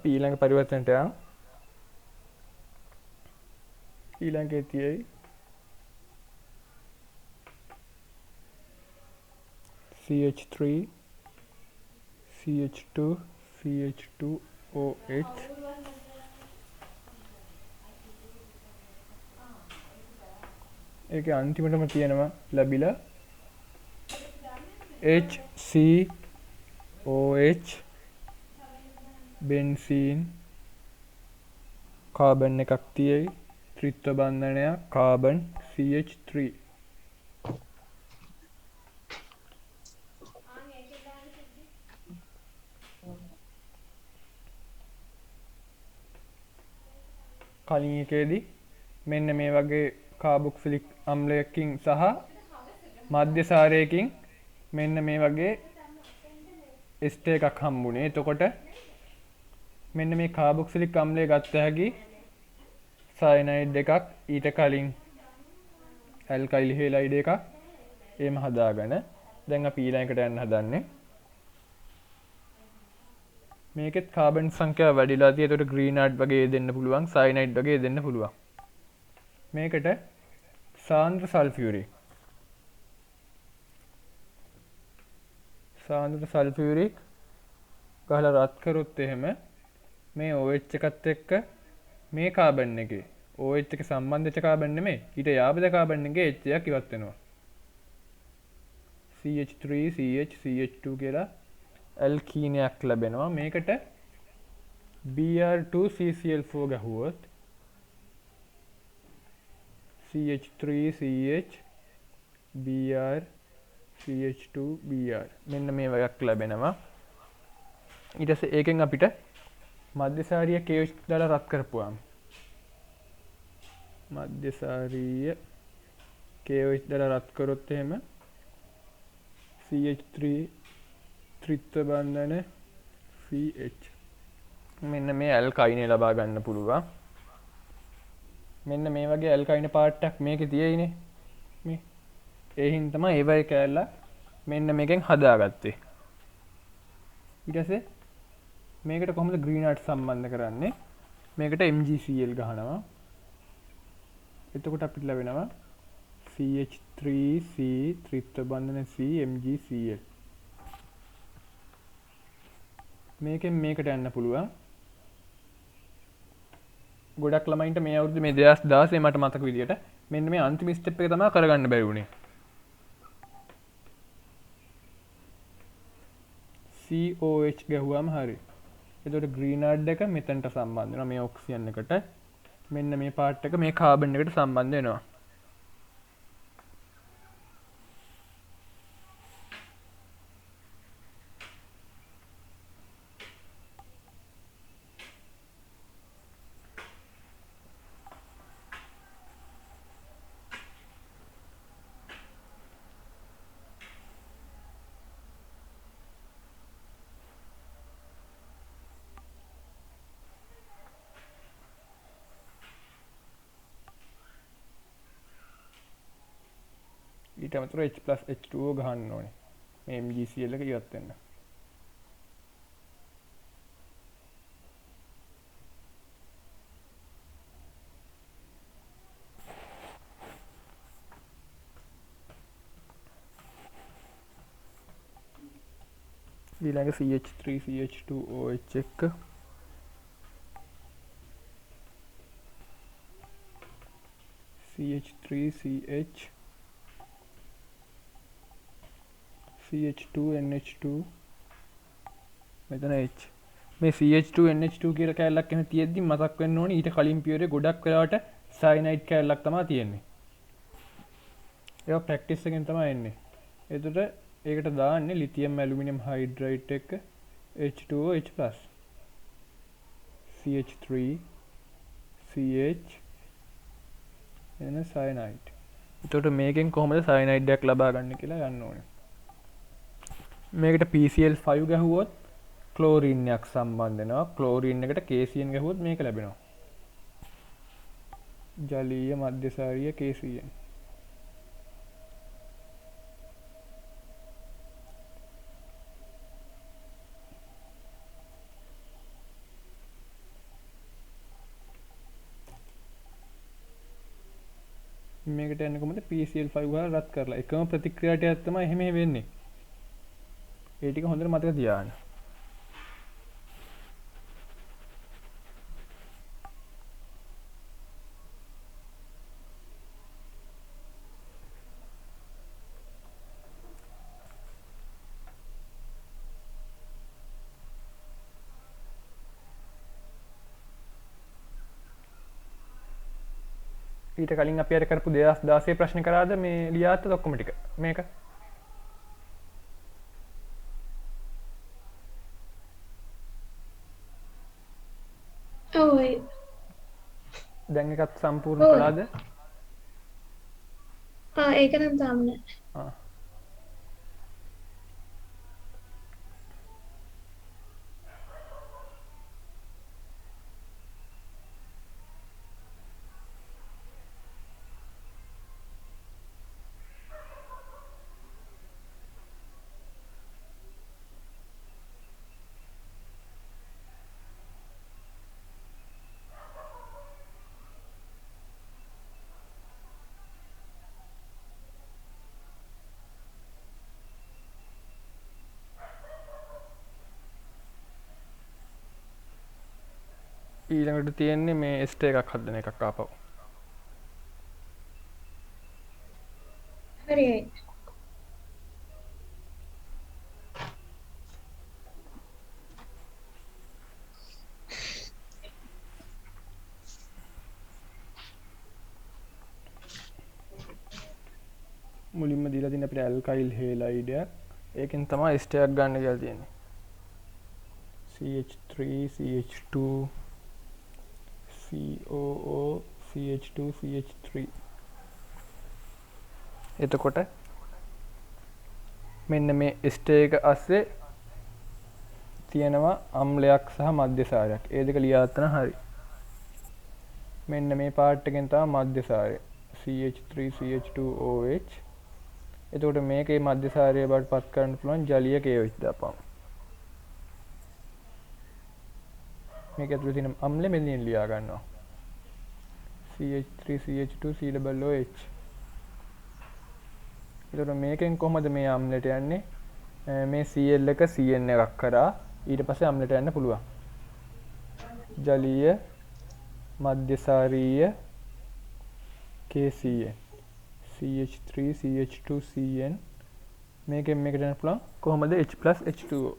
අපි ඊළඟ පරිවර්තනයට යමු. ඊළඟේ තියෙයි CH3 CH2 CH2OH ඒකේ අන්තිමටම තියෙනවා ලැබිලා HCOH බෙන්සීන් කාබන් එකක් තියෙයි ත්‍රිත්ව බන්ධනයක් කාබන් CH3 කලින් එකේදී මෙන්න මේ වගේ කාබොක්සිලික් අම්ලයකින් සහ මධ්‍යසාරයකින් මෙන්න මේ වගේ එස්ටර් එකක් හම්බුනේ. එතකොට මෙන්න මේ කාබොක්සිලික් අම්ලය ගත්ත හැකි සයනයිඩ් එකක් ඊට කලින් ඇල්කයිල් හේලයිඩ් එකක් එහෙම හදාගෙන දැන් අපි ඊළඟට යන්න හදන්නේ. මේකෙත් කාබන් සංඛ්‍යාව වැඩිලා තියෙයි. ඒකට ග්‍රීනාඩ් වගේ දෙන්න පුළුවන්, සයනයිඩ් වගේ දෙන්න පුළුවන්. මේකට සාන්ද්‍ර සල්ෆියුරික් ගහලා රත් කරොත් එහෙම මේ OH එකත් එක්ක මේ කාබන් එකේ OH එක සම්බන්ධ වෙච්ච කාබන් නෙමෙයි ඊට යාබද කාබන් එකේ H එකක් ඉවත් වෙනවා. CH3 CH CH2 කියලා ඇල්කීනයක් ලැබෙනවා. මේකට Br2 CCl4 ගහුවොත් CH3 CH Br CH2 Br මෙන්න මේ වගේක් ලැබෙනවා. ඊට පස්සේ ඒකෙන් අපිට මධ්‍යසාරීය KOH දාලා රත් කරපුවාම මධ්‍යසාරීය KOH දාලා රත් කරොත් එහෙම CH3 ත්‍රිත්ව බන්ධන CH මෙන්න මේ ඇල්කයිනේ ලබා ගන්න පුළුවන්. මෙන්න මේ වගේ ඇල්කයින පාර්ට් එකක් මේකේ තියෙයිනේ. මේ ඒ හින්දා තමයි ඒ වගේ කැලලා මෙන්න මේකෙන් හදාගත්තේ. ඊට පස්සේ මේකට කොහොමද ග්‍රීනාඩ් සම්බන්ධ කරන්නේ? මේකට MgCl ගහනවා. එතකොට අපිට ලැබෙනවා CH3C ත්‍රිත්ව බන්ධන C MgCl. මේකෙන් මේකට යන්න පුළුවන්. ගොඩක් ළමයින්ට මේ අවුරුද්දේ මේ 2016 මට මතක විදියට මෙන්න මේ අන්තිම ස්ටෙප් එක තමයි කරගන්න බැරි වුණේ. COH ගහුවාම හරි. එතකොට ග්‍රීනාඩ් එක මෙතනට සම්බන්ධ වෙනවා මේ ඔක්සිජන් එකට. මෙන්න මේ පාර්ට් එක මේ කාබන් එකට සම්බන්ධ වෙනවා. ඊට අමතරව H+H2O ගහන්න ඕනේ. මේ MgCl එක ඉවත් වෙන්න. ඊළඟ CH3 CH2OH එක CH3CH CH2NH2 මෙතන H මේ CH2NH2 කියලා කැලලක් එහෙම තියෙද්දි මතක් වෙන්න ඕනේ ඊට කලින් පියවරේ ගොඩක් වෙලාවට සයනයිඩ් කැලලක් තමයි තියෙන්නේ. ඒවා ප්‍රැක්ටිස් එකෙන් තමයි එන්නේ. එතකොට ඒකට දාන්නේ ලිතියම් ඇලුමිනියම් හයිඩ්‍රයිඩ් එක H2OH+ CH3 CH එන සයනයිඩ්. එතකොට මේකෙන් කොහොමද සයනයිඩ් එකක් ලබා ගන්න කියලා යන්න ඕනේ. මේකට PCl5 ගැහුවොත් ක්ලෝරීන් එකක් සම්බන්ධ වෙනවා. ක්ලෝරීන් එකට KCN ගැහුවොත් මේක ලැබෙනවා. ජලීය මධ්‍යසාරීය KCN. මේකට යන්නේ කොහොමද? PCl5 ගාලා රත් කරලා. එකම ප්‍රතික්‍රියාවක් තමයි එහෙම වෙන්නේ. ඒ ටික හොඳට මතක තියාගන්න. ඊට කලින් අපි අර කරපු 2016 ප්‍රශ්න කරාද මේ ලියාත්තද ඔක්කොම ටික මේක ඔව් දැන් එකත් සම්පූර්ණ කළාද? ඒක නම් තාම නෑ. ආ ඊළඟට තියෙන්නේ මේ එස්ටර් එකක් හදන එකක් ආපහු. හරියි. මුලින්ම දීලා තියෙන අපිට ඇල්කයිල් හේලයිඩයක්. ඒකෙන් තමයි එස්ටර් එකක් ගන්න කියලා තියෙන්නේ. CH3 CH2 COO CH2 CH3. එතකොට මෙන්න මේ එස්ටර් එක ASCII තියෙනවා අම්ලයක් සහ මධ්‍යසාරයක්. ඒ දෙක ලියාගන්න හරි. මෙන්න මේ පාර්ට් එකෙන් තමයි මධ්‍යසාරය CH3 CH2OH. එතකොට මේකේ මධ්‍යසාරය බවට පත් කරන්න පුළුවන් ජලීය KOH දාපම. මේක ඇතුලේ තියෙන අම්ලෙ මෙතනින් ලියා ගන්නවා. CH3 CH2 COOH. එතකොට මේකෙන් කොහොමද මේ අම්ලෙට යන්නේ? මේ Cl එක Cn එකක් කරා ඊට පස්සේ අම්ලෙට යන්න පුළුවන්. ජලීය මධ්‍යසාරීය KCN CH3 CH2 CN මේකෙන් මේකට යන්න පුළුවන් කොහොමද H+H2O.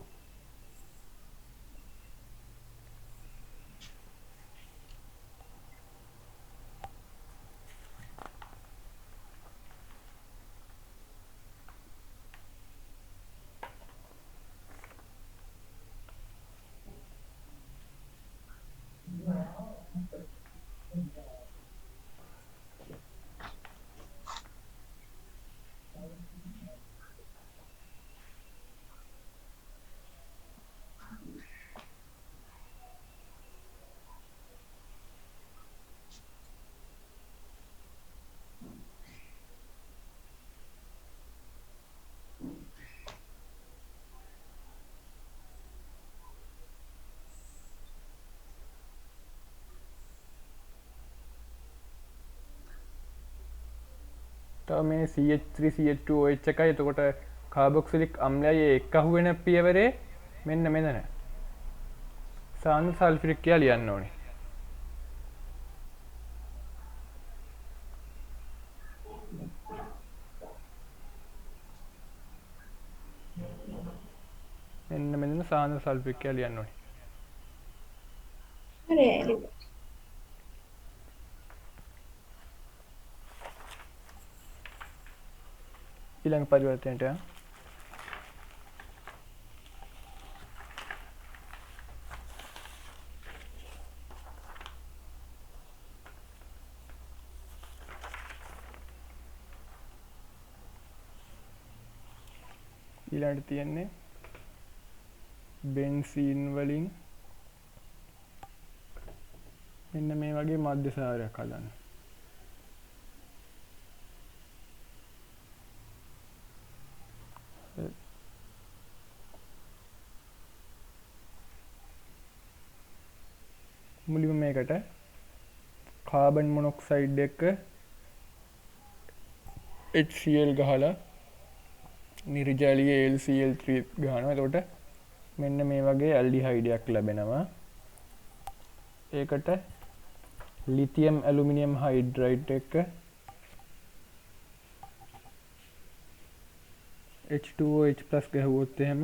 මේ CH3 CH2OH එකයි එතකොට කාබොක්සිලික් අම්ලයයි එක්ක අහුවෙන පියවරේ මෙන්න මෙතන සාන්ද්‍ර සල්ෆියුරික් කියලා ලියන්න ඕනේ. මෙන්න මෙතන සාන්ද්‍ර සල්ෆියුරික් කියලා ලියන්න ඕනේ. හරියි. ඊළඟ පරිවර්තනයට යන්න. ඊළඟට තියෙන්නේ බෙන්සීන් වලින් මෙන්න මේ වගේ මධ්‍යසාරයක් හදන්න. මුලින්ම මේකට කාබන් මොනොක්සයිඩ් එක HCl ගහලා නිර්ජලීය LCl3 ගහනවා. එතකොට මෙන්න මේ වගේ ඇල්ඩිහයිඩයක් ලැබෙනවා. ඒකට ලිතියම් ඇලුමිනියම් හයිඩ්‍රයිඩ් එක H2OH+ ගැහුවොත් එහෙම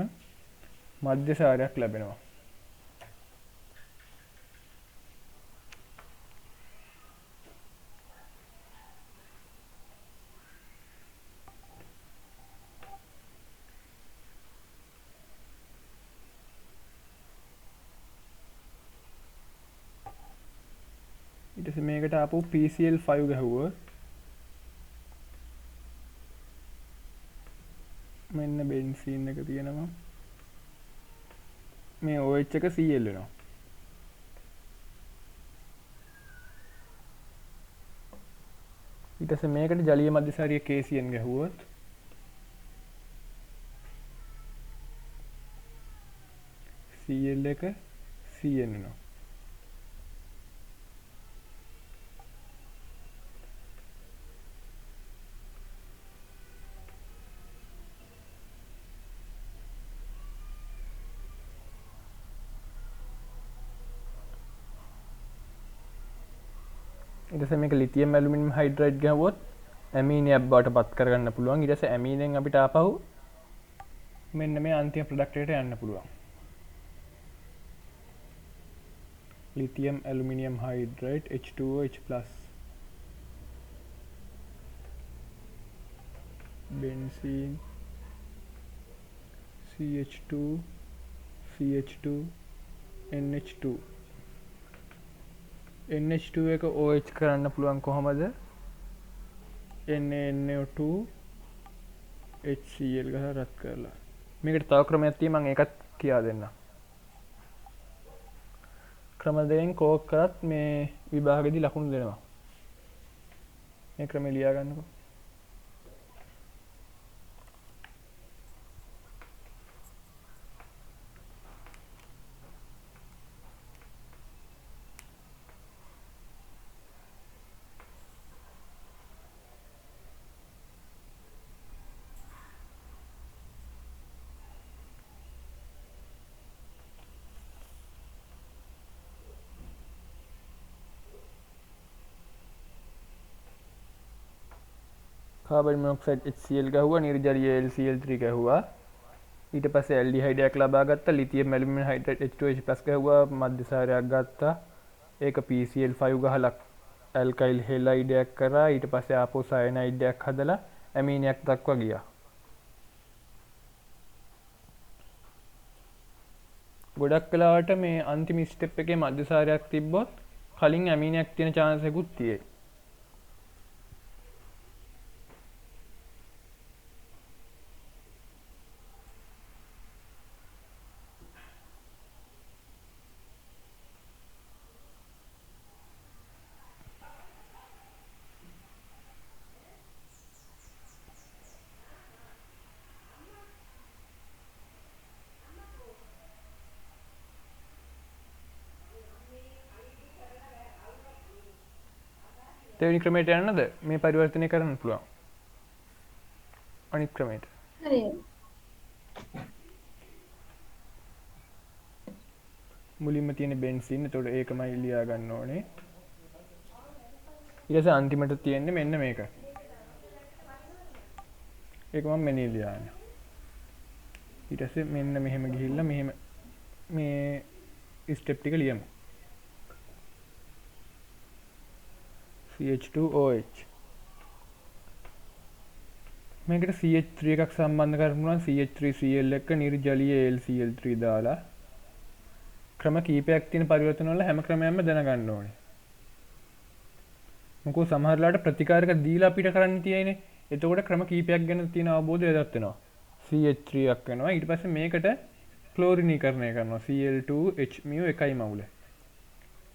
මධ්‍යසාරයක් ලැබෙනවා. ඊට පස්සේ මේකට ආපහු PCl5 ගැහුවොත් මෙන්න බෙන්සීන් එක තියෙනවා. මේ OH එක Cl වෙනවා. ඊට පස්සේ මේකට ජලීය මධ්‍යසාරිය KCN ගැහුවොත් Cl එක Cn වෙනවා. ඊට පස්සේ මේක ලිතියම් ඇලුමිනියම් හයිඩ්‍රයිඩ් ගැහුවොත් ඇමීනියක් බවට පත් කරගන්න පුළුවන්. ඊට පස්සේ ඇමීනෙන් අපිට ආපහු මෙන්න මේ අන්තිම ප්‍රොඩක්ට් එකට යන්න පුළුවන්. Lithium aluminium හයිඩ්‍රයිඩ් H2OH+, බෙන්සීන් CH2 CH2 NH2 NH2 එක OH කරන්න පුළුවන් කොහොමද? NaNO2 HCl ගහලා රත් කරලා. මේකට තව ක්‍රමයක් තියෙනවා මම ඒකත් කියා දෙන්නම්. ක්‍රම දෙකෙන් කෝක් කරත් මේ විභාගෙදී ලකුණු දෙනවා. මේ ක්‍රමය ලියා ගන්නකො. කාබන් මොනොක්සයිඩ් HCl ගැහුවා, නිර්ජලීය LCl3 ගැහුවා. ඊට පස්සේ ඇල්ඩිහයිඩයක් ලබා ගත්තා. ලිතියම් ඇලුමිනියම් හයිඩ්‍රයිඩ් H2OH+ ගැහුවා, මධ්‍යසාරයක් ගත්තා. ඒක PCl5 ගහලා ඇල්කයිල් හෙලයිඩයක් කරා. ඊට පස්සේ ආපහු සයනයිඩයක් හදලා ඇමීනියක් දක්වා ගියා. ගොඩක් වෙලාවට මේ අන්තිම ස්ටෙප් එකේ මධ්‍යසාරයක් තිබ්බොත් කලින් ඇමීනියක් තියෙන chance එකකුත් තියෙයි. දෙවෙනි ක්‍රමයට යන්නද මේ පරිවර්තනය කරන්න පුළුවන් අනිත් ක්‍රමයට. හරියට. මුලින්ම තියෙන බෙන්සීන්. එතකොට ඒකමයි ලියා ගන්න ඕනේ. ඊට පස්සේ අන්තිමට තියෙන්නේ මෙන්න මේක. ඒක මම මෙනේ ලියාගෙන. ඊට පස්සේ මෙන්න මෙහෙම ගිහිල්ලා මෙහෙම මේ ස්ටෙප් ටික ලියමු. CH2OH. මේකට CH3 එකක් සම්බන්ධ කරන්න පුළුවන්. CH3Cl එක නිර්ජලීය LCl3 දාලා ක්‍රම කීපයක් තියෙන පරිවර්තන වල හැම ක්‍රමයක්ම දැනගන්න ඕනේ. මොකද සමහරලාට ප්‍රතිකාරක දීලා අපිට කරන්න තියෙන්නේ. එතකොට ක්‍රම කීපයක් ගැන තියෙන අවබෝධය එදත් වෙනවා. CH3 එකක් වෙනවා. ඊට පස්සේ මේකට ක්ලෝරිනීකරණය කරනවා. Cl2H එකයි මවුල.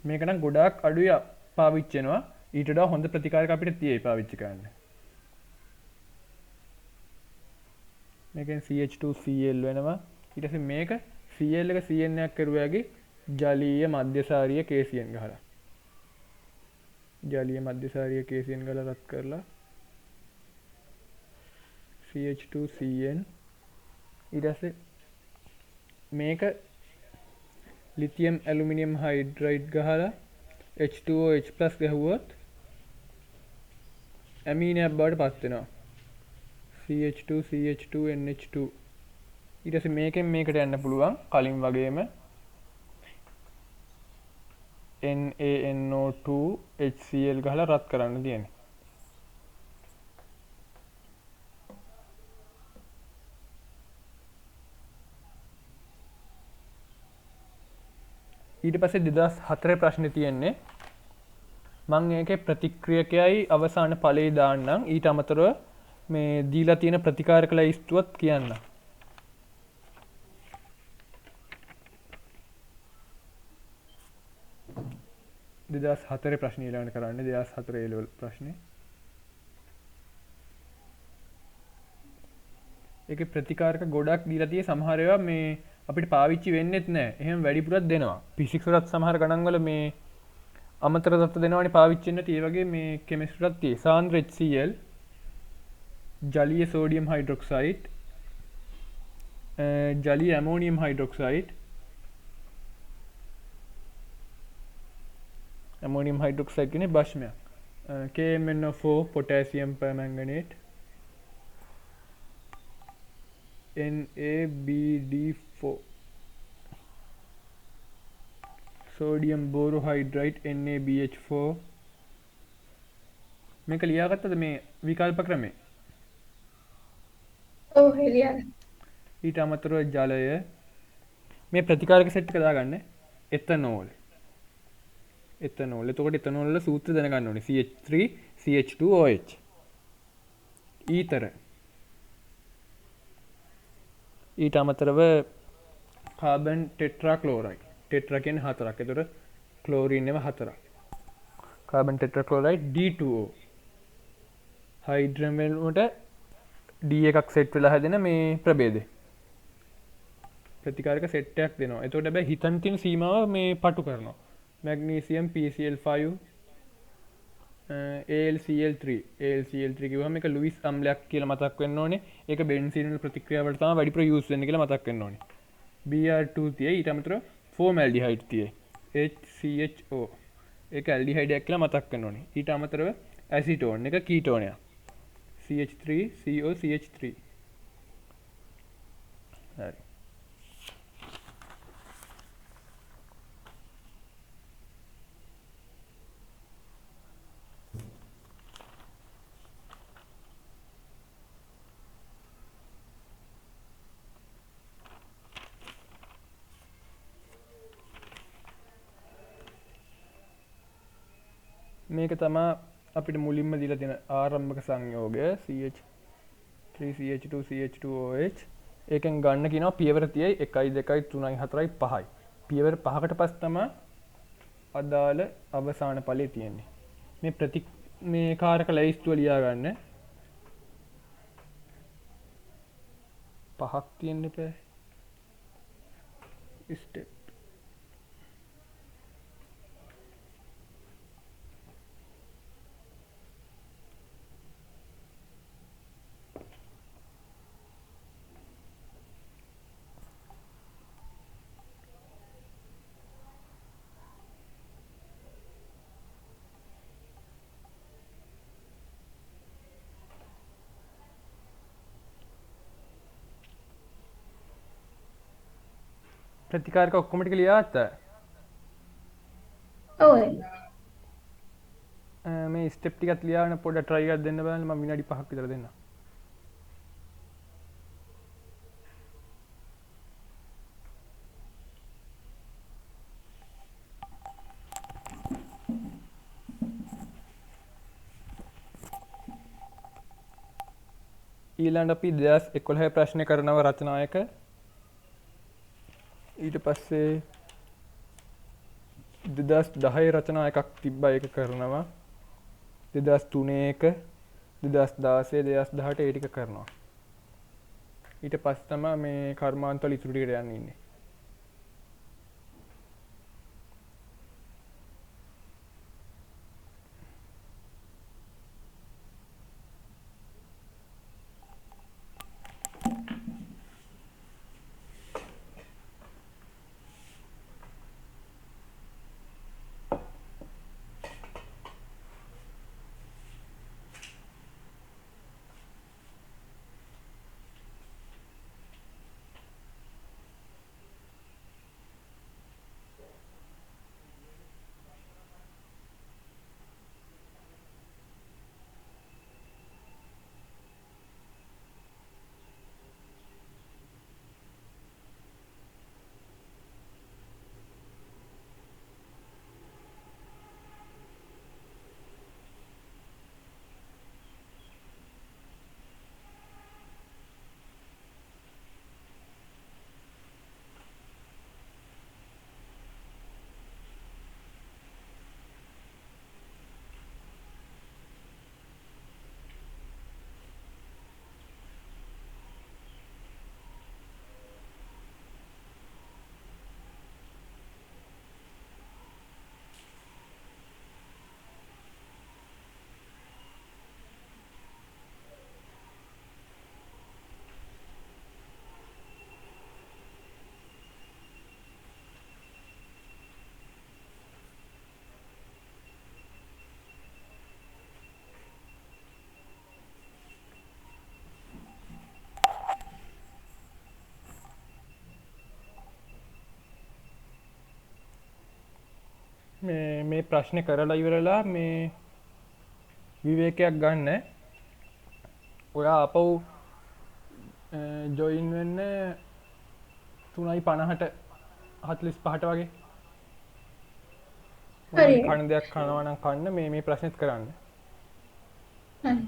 මේක නම් ගොඩාක් අඩුයි පාවිච්චි වෙනවා. ඊට වඩා හොඳ ප්‍රතිකාරක අපිට තියෙයි පාවිච්චි කරන්න. මේකෙන් CH2Cl වෙනවා. ඊට පස්සේ මේක Cl එක Cn එකක් කරුවාගේ ජලීය මධ්‍යසාරීය KCN ගහලා. ජලීය මධ්‍යසාරීය KCN ගහලා රත් කරලා CH2CN ඊට පස්සේ මේක ලිතියම් ඇලුමිනියම් හයිඩ්‍රයිඩ් ගහලා H2OH+ ගැහුවොත් ඇමීනයක් බවට පත් වෙනවා. CH2CH2NH2 ඊට පස්සේ මේකෙන් මේකට යන්න පුළුවන් කලින් වගේම NaNO2 HCl ගහලා රත් කරන්න තියෙන්නේ. ඊට පස්සේ 2004 ප්‍රශ්නේ තියෙන්නේ මම ඒකේ ප්‍රතික්‍රියකයයි අවසාන ඵලයේ දාන්නම් ඊට අමතරව මේ දීලා තියෙන ප්‍රතිකාරක ලැයිස්තුවත් කියන්න. 2004 ප්‍රශ්නේ ඊළඟට කරන්නේ 2004 A level ප්‍රශ්නේ. ඒකේ ප්‍රතිකාරක ගොඩක් දීලා තියෙයි සමහර ඒවා මේ අපිට පාවිච්චි වෙන්නෙත් නැහැ. එහෙම වැඩිපුරක් දෙනවා. ෆිසික්ස් වලත් සමහර ගණන් වල මේ අමතර තත්ත්ව දෙනවනේ පාවිච්චි වෙන්නේ. ඒ වගේ මේ කෙමිස්ට්‍රි වලත් තියෙයි. සාන්ද්‍ර HCl ජලීය සෝඩියම් හයිඩ්‍රොක්සයිඩ් ජලීය ඇමෝනියම් හයිඩ්‍රොක්සයිඩ් ඇමෝනියම් හයිඩ්‍රොක්සයිඩ් කියන්නේ භස්මයක්. KMnO4 potassium permanganate NaBd4 sodium borohydride NaBH4 මේක ලියාගත්තද මේ විකල්ප ක්‍රමේ? ඔව් හෙලියා. ඊට අමතරව ජලය මේ ප්‍රතිකාරක සෙට් එක දාගන්න එතනෝල්. එතනෝල් වල සූත්‍ර දැනගන්න ඕනේ. CH3 CH2OH ඊතර ඊට අමතරව කාබන් ටෙට්‍රාක්ලෝරයිඩ්. ටෙට්‍රා කියන්නේ හතරක්. ඒතර ක්ලෝරින් ඒවා හතරක්. Carbon tetrachloride D2O. හයිඩ්‍රජන් වලට D එකක් සෙට් වෙලා හැදෙන මේ ප්‍රභේදය. ප්‍රතිකාරක සෙට් එකක් දෙනවා. එතකොට හැබැයි හිතන් තියෙන සීමාව මේ පටු කරනවා. මැග්නීසියම් PCl5 AlCl3 කිව්වම මේක ලුයිස් අම්ලයක් කියලා මතක් වෙන්න ඕනේ. ඒක බෙන්සීන් වල ප්‍රතික්‍රියාවට තමයි වැඩිපුර යූස් වෙන්නේ කියලා මතක් වෙන්න ඕනේ. Br2 තියෙයි ඊට අමතරව ෆෝමැල්ඩිහයිඩ් තියෙයි HCHO. ඒක ඇල්ඩිහයිඩයක් කියලා මතක් වෙන්න ඕනේ. ඊට අමතරව ඇසිටෝන් එක කීටෝනයක් CH3COCH3. හරි. මේක තමයි අපිට මුලින්ම දීලා තියෙන ආරම්භක සංයෝගය CH3CH2CH2OH. ඒකෙන් ගන්න කියනවා පියවර 30යි 1යි 2යි 3යි 4යි 5යි. පියවර 5කට පස්සේ තමයි අදාළ අවසාන ඵලය තියෙන්නේ. මේ කාරක ලැයිස්තුව ලියා ගන්න. 5ක් තියෙන්න එපා. ස්ටෙප් ප්‍රතිකාරක ඔක්කොම ටික ලියාගත්තා. ඔව් මේ ස්ටෙප් ටිකත් ලියාගෙන පොඩ්ඩක් try එකක් දෙන්න බලන්න. මම විනාඩි 5ක් විතර දෙන්නම්. ඊළඟ අපි 2011 ප්‍රශ්න කරනව රචනායක. ඊට පස්සේ 2010 රචනා එකක් තිබ්බා ඒක කරනවා. 2003 එක 2016 2018 ඒ ටික කරනවා. ඊට පස්සේ තමයි මේ කර්මාන්තවල ඉතුරු ටිකට යන්න ඉන්නේ. මේ ප්‍රශ්නේ කරලා ඉවරලා මේ විවේකයක් ගන්න. ඔයා අපව් ජොයින් වෙන්න 3:50ට 45ට වගේ. හරි. කන දෙයක් කනවා නම් කන්න මේ ප්‍රශ්නෙත් කරන්න. හරි.